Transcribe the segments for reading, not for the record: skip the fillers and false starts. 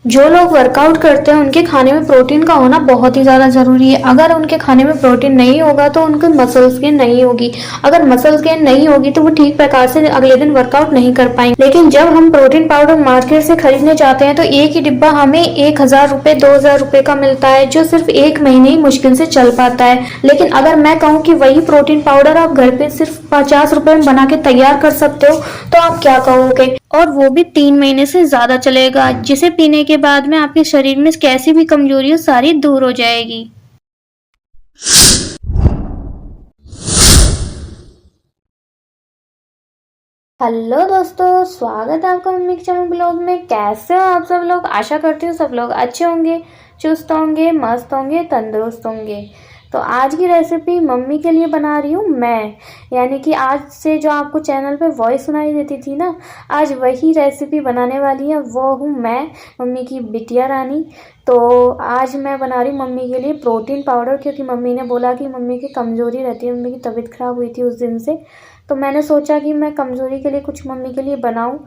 जो लोग वर्कआउट करते हैं उनके खाने में प्रोटीन का होना बहुत ही ज़्यादा ज़रूरी है। अगर उनके खाने में प्रोटीन नहीं होगा तो उनके मसल्स गेन नहीं होगी। अगर मसल्स गेन नहीं होगी तो वो ठीक प्रकार से अगले दिन वर्कआउट नहीं कर पाएंगे। लेकिन जब हम प्रोटीन पाउडर मार्केट से खरीदने जाते हैं तो एक ही डिब्बा हमें 1,000 रुपये 2,000 रुपये का मिलता है, जो सिर्फ 1 महीने ही मुश्किल से चल पाता है। लेकिन अगर मैं कहूँ कि वही प्रोटीन पाउडर आप घर पे सिर्फ 50 रुपये में बना के तैयार कर सकते हो तो आप क्या कहोगे? और वो भी 3 महीने से ज्यादा चलेगा, जिसे पीने के बाद में आपके शरीर में कैसी भी कमजोरी हो सारी दूर हो जाएगी। हेलो दोस्तों, स्वागत है आपका मम्मी के चैनल ब्लॉग में। कैसे हो आप सब लोग? आशा करती हूँ सब लोग अच्छे होंगे, चुस्त होंगे, मस्त होंगे, तंदुरुस्त होंगे। तो आज की रेसिपी मम्मी के लिए बना रही हूँ मैं, यानी कि आज से जो आपको चैनल पे वॉइस सुनाई देती थी ना, आज वही रेसिपी बनाने वाली है। वो हूँ मैं, मम्मी की बिटिया रानी। तो आज मैं बना रही हूँ मम्मी के लिए प्रोटीन पाउडर, क्योंकि मम्मी ने बोला कि मम्मी की कमज़ोरी रहती है, मम्मी की तबीयत ख़राब हुई थी उस दिन से। तो मैंने सोचा कि मैं कमज़ोरी के लिए कुछ मम्मी के लिए बनाऊं।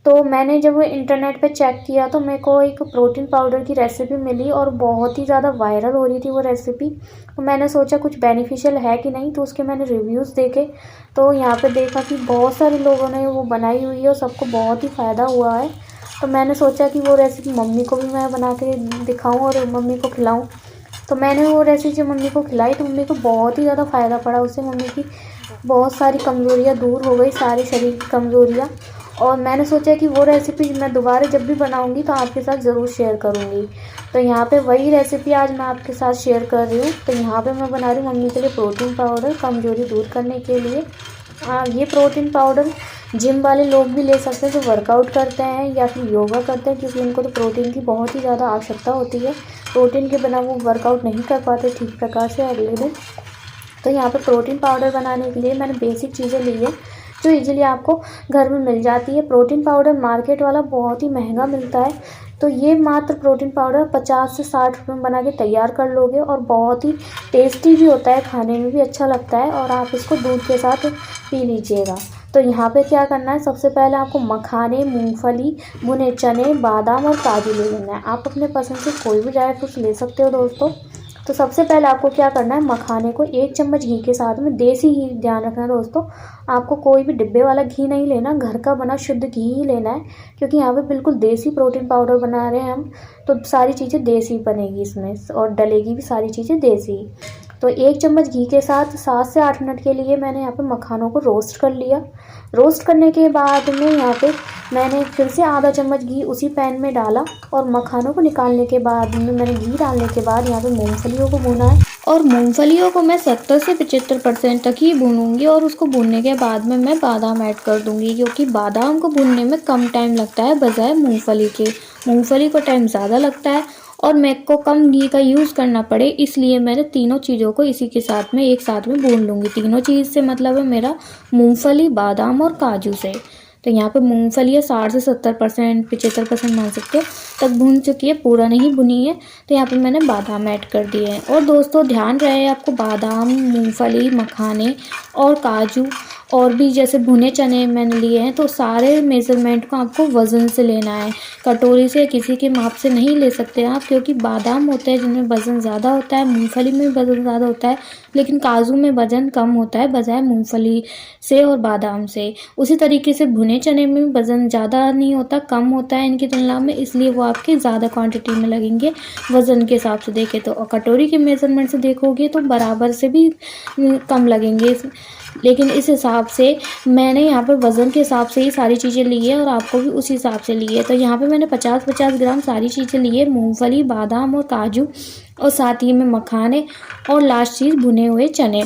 तो मैंने जब वो इंटरनेट पे चेक किया तो मेरे को एक प्रोटीन पाउडर की रेसिपी मिली और बहुत ही ज़्यादा वायरल हो रही थी वो रेसिपी। तो मैंने सोचा कुछ बेनिफिशियल है कि नहीं, तो उसके मैंने रिव्यूज़ देखे। तो यहाँ पे देखा कि बहुत सारे लोगों ने वो बनाई हुई है और सबको बहुत ही फ़ायदा हुआ है। तो मैंने सोचा कि वो रेसिपी मम्मी को भी मैं बना के दिखाऊँ और मम्मी को खिलाऊँ। तो मैंने वो रेसिपी जब मम्मी को खिलाई तो मम्मी को बहुत ही ज़्यादा फ़ायदा पड़ा उससे। मम्मी की बहुत सारी कमज़ोरियाँ दूर हो गई, सारे शरीर की कमज़ोरियाँ। और मैंने सोचा कि वो रेसिपी मैं दोबारा जब भी बनाऊंगी तो आपके साथ ज़रूर शेयर करूंगी। तो यहाँ पे वही रेसिपी आज मैं आपके साथ शेयर कर रही हूँ। तो यहाँ पे मैं बना रही हूँ मम्मी के लिए प्रोटीन पाउडर कमज़ोरी दूर करने के लिए। ये प्रोटीन पाउडर जिम वाले लोग भी ले सकते हैं जो वर्कआउट करते हैं या फिर योगा करते हैं, क्योंकि उनको तो प्रोटीन की बहुत ही ज़्यादा आवश्यकता होती है। प्रोटीन के बिना वो वर्कआउट नहीं कर पाते ठीक प्रकार से अगले दिन। तो यहाँ पे प्रोटीन पाउडर बनाने के लिए मैंने बेसिक चीज़ें ली है जो इजीली आपको घर में मिल जाती है। प्रोटीन पाउडर मार्केट वाला बहुत ही महंगा मिलता है, तो ये मात्र प्रोटीन पाउडर 50 से 60 रुपये में बना के तैयार कर लोगे और बहुत ही टेस्टी भी होता है, खाने में भी अच्छा लगता है। और आप इसको दूध के साथ पी लीजिएगा। तो यहाँ पे क्या करना है, सबसे पहले आपको मखाने, मूंगफली, भुने चने, बादाम और काजू ले लेना है। आप अपने पसंद से कोई भी ड्राई फ्रूट्स ले सकते हो दोस्तों। तो सबसे पहले आपको क्या करना है, मखाने को 1 चम्मच घी के साथ में, देसी घी ध्यान रखना दोस्तों, आपको कोई भी डिब्बे वाला घी नहीं लेना, घर का बना शुद्ध घी ही लेना है। क्योंकि यहाँ पे बिल्कुल देसी प्रोटीन पाउडर बना रहे हैं हम, तो सारी चीज़ें देसी बनेगी इसमें और डलेगी भी सारी चीज़ें देसी। तो 1 चम्मच घी के साथ 7 से 8 मिनट के लिए मैंने यहाँ पे मखानों को रोस्ट कर लिया। रोस्ट करने के बाद में यहाँ पे मैंने फिर से आधा चम्मच घी उसी पैन में डाला और मखानों को निकालने के बाद में मैंने घी डालने के बाद यहाँ पे मूंगफलियों को भूना है। और मूंगफलियों को मैं 70 से 75% तक ही भूनूंगी और उसको भूनने के बाद में मैं बादाम ऐड कर दूंगी, क्योंकि बादाम को भूनने में कम टाइम लगता है बजाय मूंगफली के। मूंगफली को टाइम ज़्यादा लगता है और मेरे को कम घी का यूज़ करना पड़े, इसलिए मैंने तीनों चीज़ों को इसी के साथ में एक साथ में भून लूँगी। तीनों चीज़ से मतलब है मेरा मूंगफली, बादाम और काजू से। तो यहाँ पे मूंगफली है 60 से 70%, 75% मान सकते हो तक भून चुकी है, पूरा नहीं भुनी है। तो यहाँ पे मैंने बादाम ऐड कर दिए हैं। और दोस्तों ध्यान रहे आपको बादाम, मूंगफली, मखाने और काजू और भी जैसे भुने चने मैंने लिए हैं, तो सारे मेज़रमेंट को आपको वज़न से लेना है। कटोरी से किसी के माप से नहीं ले सकते आप, क्योंकि बादाम होते हैं जिनमें वज़न ज़्यादा होता है, मूंगफली में वज़न ज़्यादा होता है, लेकिन काजू में वज़न कम होता है बजाय मूंगफली से और बादाम से। उसी तरीके से भुने चने में वज़न ज़्यादा नहीं होता, कम होता है इनकी तुलना में, इसलिए वो आपके ज़्यादा क्वांटिटी में लगेंगे वज़न के हिसाब से देखें तो। और कटोरी के मेज़रमेंट से देखोगे तो बराबर से भी कम लगेंगे, लेकिन इस हिसाब से मैंने यहाँ पर वज़न के हिसाब से ही सारी चीज़ें ली है और आपको भी उसी हिसाब से ली है। तो यहाँ पे मैंने 50-50 ग्राम सारी चीज़ें ली है, मूंगफली, बादाम और काजू, और साथ ही में मखाने और लास्ट चीज़ भुने हुए चने।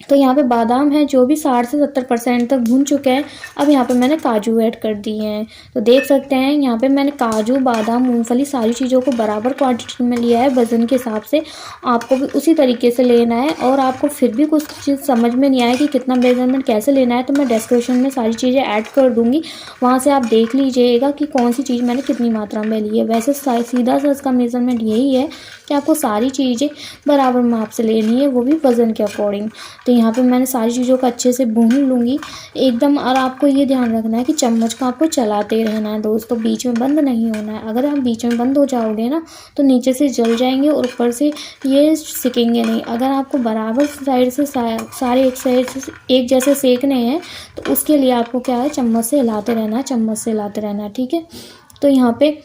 तो यहाँ पे बादाम है जो भी 60 से 70% तक भून चुके हैं। अब यहाँ पे मैंने काजू ऐड कर दिए हैं। तो देख सकते हैं यहाँ पे मैंने काजू, बादाम, मूंगफली सारी चीज़ों को बराबर क्वांटिटी में लिया है वज़न के हिसाब से। आपको भी उसी तरीके से लेना है। और आपको फिर भी कुछ चीज़ समझ में नहीं आए कि कितना मेजरमेंट कैसे लेना है, तो मैं डिस्क्रिप्शन में सारी चीज़ें ऐड कर दूँगी, वहाँ से आप देख लीजिएगा कि कौन सी चीज़ मैंने कितनी मात्रा में ली है। वैसे सीधा सा इसका मेजरमेंट यही है कि आपको सारी चीज़ें बराबर माप से लेनी है, वो भी वज़न के अकॉर्डिंग। तो यहाँ पे मैंने सारी चीज़ों को अच्छे से भून लूँगी एकदम। और आपको ये ध्यान रखना है कि चम्मच को आपको चलाते रहना है दोस्तों, बीच में बंद नहीं होना है। अगर आप बीच में बंद हो जाओगे ना तो नीचे से जल जाएंगे और ऊपर से ये सिकेंगे नहीं। अगर आपको बराबर साइड से सारे एक साइड से एक जैसे सेकने हैं तो उसके लिए आपको क्या है, चम्मच से हिलाते रहना है, चम्मच से हिलाते रहना है, ठीक है। तो यहाँ पे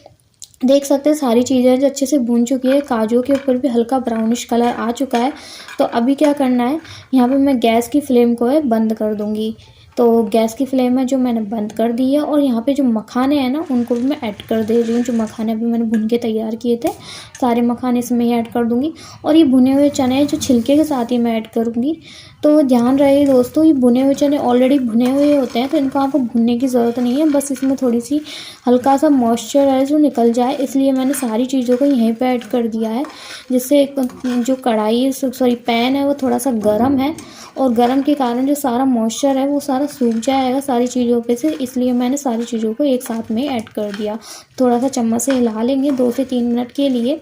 देख सकते हैं सारी चीज़ें जो अच्छे से भून चुकी है, काजू के ऊपर भी हल्का ब्राउनिश कलर आ चुका है। तो अभी क्या करना है, यहाँ पे मैं गैस की फ्लेम को है बंद कर दूँगी। तो गैस की फ्लेम है जो मैंने बंद कर दी है और यहाँ पे जो मखाने हैं ना उनको भी मैं ऐड कर दे रही हूँ। जो मखाने अभी मैंने भून के तैयार किए थे सारे मखाने इसमें ही ऐड कर दूँगी। और ये भुने हुए चने जो छिलके के साथ ही मैं ऐड करूँगी। तो ध्यान रहे दोस्तों, ये भुने हुए चने ऑलरेडी भुने हुए होते हैं तो इनको आपको भुनने की ज़रूरत नहीं है, बस इसमें थोड़ी सी हल्का सा मॉइस्चर है जो निकल जाए, इसलिए मैंने सारी चीज़ों को यहीं पे ऐड कर दिया है। जिससे जो कढ़ाई सॉरी पैन है वो थोड़ा सा गर्म है और गर्म के कारण जो सारा मॉइस्चर है वो सारा सूख जाएगा सारी चीज़ों पे से, इसलिए मैंने सारी चीज़ों को एक साथ में ऐड कर दिया। थोड़ा सा चम्मच से हिला लेंगे 2 से 3 मिनट के लिए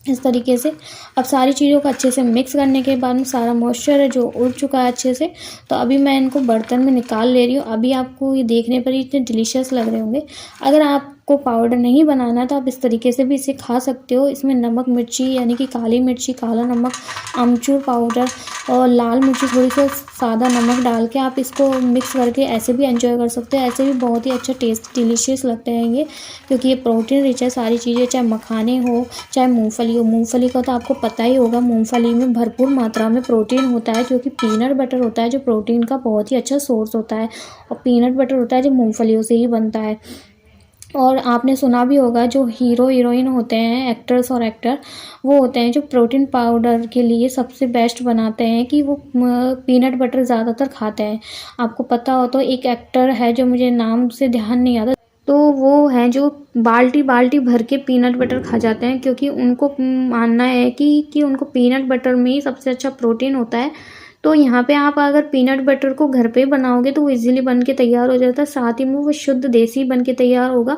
इस तरीके से। अब सारी चीज़ों को अच्छे से मिक्स करने के बाद में सारा मॉइस्चर है जो उड़ चुका है अच्छे से, तो अभी मैं इनको बर्तन में निकाल ले रही हूँ। अभी आपको ये देखने पर ही इतने डिलीशियस लग रहे होंगे। अगर आपको पाउडर नहीं बनाना तो आप इस तरीके से भी इसे खा सकते हो। इसमें नमक मिर्ची यानी कि काली मिर्ची, काला नमक, आमचूर पाउडर और लाल मिर्ची थोड़ी सी सादा नमक डाल के आप इसको मिक्स करके ऐसे भी एंजॉय कर सकते हो। ऐसे भी बहुत ही अच्छा टेस्ट डिलीशियस लगते हैं ये, क्योंकि ये प्रोटीन रिच है सारी चीज़ें, चाहे मखाने हो चाहे मूंगफली हो। मूंगफली का तो आपको पता ही होगा, मूंगफली में भरपूर मात्रा में प्रोटीन होता है, क्योंकि पीनट बटर होता है जो प्रोटीन का बहुत ही अच्छा सोर्स होता है। और पीनट बटर होता है जो मूंगफलियों से ही बनता है। और आपने सुना भी होगा जो हीरो हीरोइन होते हैं, एक्टर्स और एक्टर, वो होते हैं जो प्रोटीन पाउडर के लिए सबसे बेस्ट बनाते हैं कि वो पीनट बटर ज़्यादातर खाते हैं। आपको पता हो तो एक एक्टर है जो मुझे नाम से ध्यान नहीं आता, तो वो हैं जो बाल्टी बाल्टी भर के पीनट बटर खा जाते हैं, क्योंकि उनको मानना है कि उनको पीनट बटर में ही सबसे अच्छा प्रोटीन होता है। तो यहाँ पे आप अगर पीनट बटर को घर पे बनाओगे तो वो इजीली बन के तैयार हो जाता है, साथ ही में वो शुद्ध देसी बन के तैयार होगा।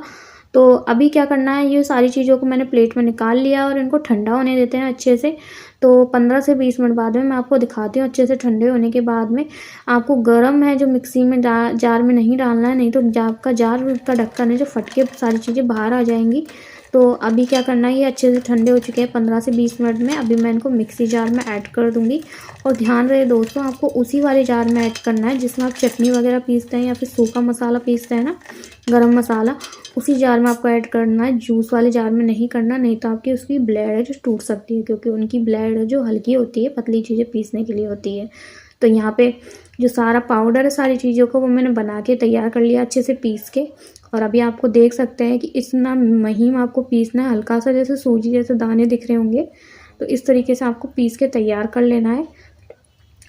तो अभी क्या करना है, ये सारी चीज़ों को मैंने प्लेट में निकाल लिया और इनको ठंडा होने देते हैं अच्छे से। तो 15 से 20 मिनट बाद में मैं आपको दिखाती हूँ। अच्छे से ठंडे होने के बाद में आपको गर्म है जो मिक्सी में जार में नहीं डालना है, नहीं तो आपका जार का ढक्कन है जो फट के सारी चीज़ें बाहर आ जाएंगी। तो अभी क्या करना है, ये अच्छे से ठंडे हो चुके हैं 15 से 20 मिनट में। अभी मैं इनको मिक्सी जार में ऐड कर दूंगी। और ध्यान रहे दोस्तों, आपको उसी वाले जार में ऐड करना है जिसमें आप चटनी वगैरह पीसते हैं या फिर सूखा मसाला पीसते हैं ना, गरम मसाला, उसी जार में आपको ऐड करना है। जूस वाले जार में नहीं करना, नहीं तो आपकी उसकी ब्लेड है जो टूट सकती है, क्योंकि उनकी ब्लेड जो हल्की होती है, पतली चीज़ें पीसने के लिए होती है। तो यहाँ पे जो सारा पाउडर है सारी चीज़ों को वो मैंने बना के तैयार कर लिया अच्छे से पीस के। और अभी आपको देख सकते हैं कि इतना महीन आपको पीसना है, हल्का सा जैसे सूजी जैसे दाने दिख रहे होंगे, तो इस तरीके से आपको पीस के तैयार कर लेना है।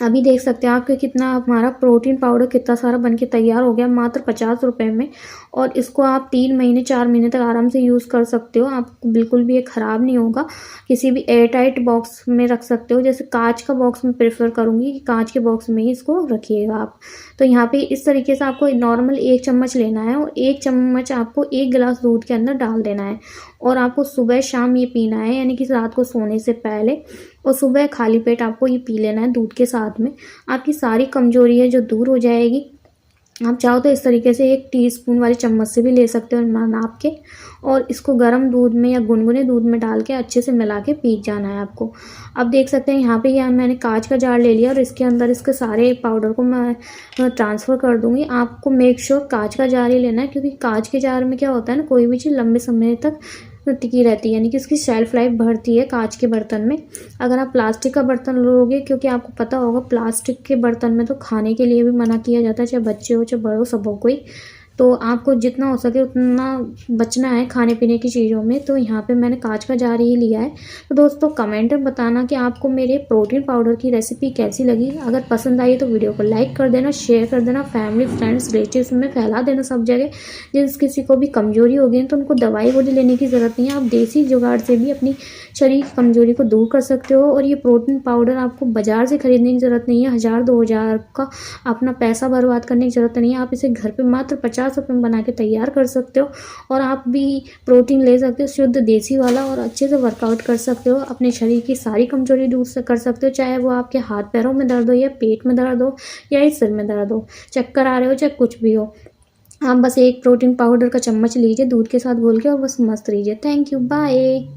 अभी देख सकते हैं आपके कितना हमारा प्रोटीन पाउडर कितना सारा बनके तैयार हो गया मात्र 50 रुपये में। और इसको आप 3 महीने 4 महीने तक आराम से यूज़ कर सकते हो, आपको बिल्कुल भी ये ख़राब नहीं होगा। किसी भी एयर टाइट बॉक्स में रख सकते हो, जैसे कांच का बॉक्स में प्रेफर करूँगी कि कांच के बॉक्स में ही इसको रखिएगा आप। तो यहाँ पे इस तरीके से आपको नॉर्मल 1 चम्मच लेना है और 1 चम्मच आपको 1 गिलास दूध के अंदर डाल देना है। और आपको सुबह शाम ये पीना है, यानी कि रात को सोने से पहले और सुबह खाली पेट आपको ये पी लेना है दूध के साथ में। आपकी सारी कमजोरी है जो दूर हो जाएगी। आप चाहो तो इस तरीके से 1 टीस्पून वाली चम्मच से भी ले सकते हो नाप के, और इसको गर्म दूध में या गुनगुने दूध में डाल के अच्छे से मिला के पी जाना है आपको। अब देख सकते हैं यहाँ पे मैंने कांच का जार ले लिया और इसके अंदर इसके सारे पाउडर को मैं ट्रांसफ़र कर दूँगी। आपको मेक श्योर कांच का जार ही लेना है, क्योंकि कांच के जार में क्या होता है ना, कोई भी चीज़ लंबे समय तक टिकी रहती है, यानी कि उसकी शेल्फ लाइफ बढ़ती है कांच के बर्तन में। अगर आप प्लास्टिक का बर्तन लोगे, क्योंकि आपको पता होगा प्लास्टिक के बर्तन में तो खाने के लिए भी मना किया जाता है, चाहे बच्चे हो चाहे बड़े हो, सबको कोई। तो आपको जितना हो सके उतना बचना है खाने पीने की चीज़ों में। तो यहाँ पे मैंने कांच का जार ही लिया है। तो दोस्तों कमेंट में बताना कि आपको मेरे प्रोटीन पाउडर की रेसिपी कैसी लगी। अगर पसंद आई तो वीडियो को लाइक कर देना, शेयर कर देना, फैमिली फ्रेंड्स रिलेटिव्स में फैला देना सब जगह। जिस किसी को भी कमजोरी होगी तो उनको दवाई वोड़ी लेने की ज़रूरत नहीं है, आप देसी जुगाड़ से भी अपनी शरीर की कमजोरी को दूर कर सकते हो। और ये प्रोटीन पाउडर आपको बाज़ार से खरीदने की ज़रूरत नहीं है, 1000-2000 का अपना पैसा बर्बाद करने की ज़रूरत नहीं है। आप इसे घर पर मात्र 50 50 रुपये में बना के तैयार कर सकते हो। और आप भी प्रोटीन ले सकते हो शुद्ध देसी वाला, और अच्छे से वर्कआउट कर सकते हो, अपने शरीर की सारी कमजोरी दूर से कर सकते हो, चाहे वो आपके हाथ पैरों में दर्द हो या पेट में दर्द हो या सिर में दर्द हो, चक्कर आ रहे हो, चाहे कुछ भी हो। आप बस एक प्रोटीन पाउडर का चम्मच लीजिए दूध के साथ घोल के और बस मस्त रहिए। Thank you, bye.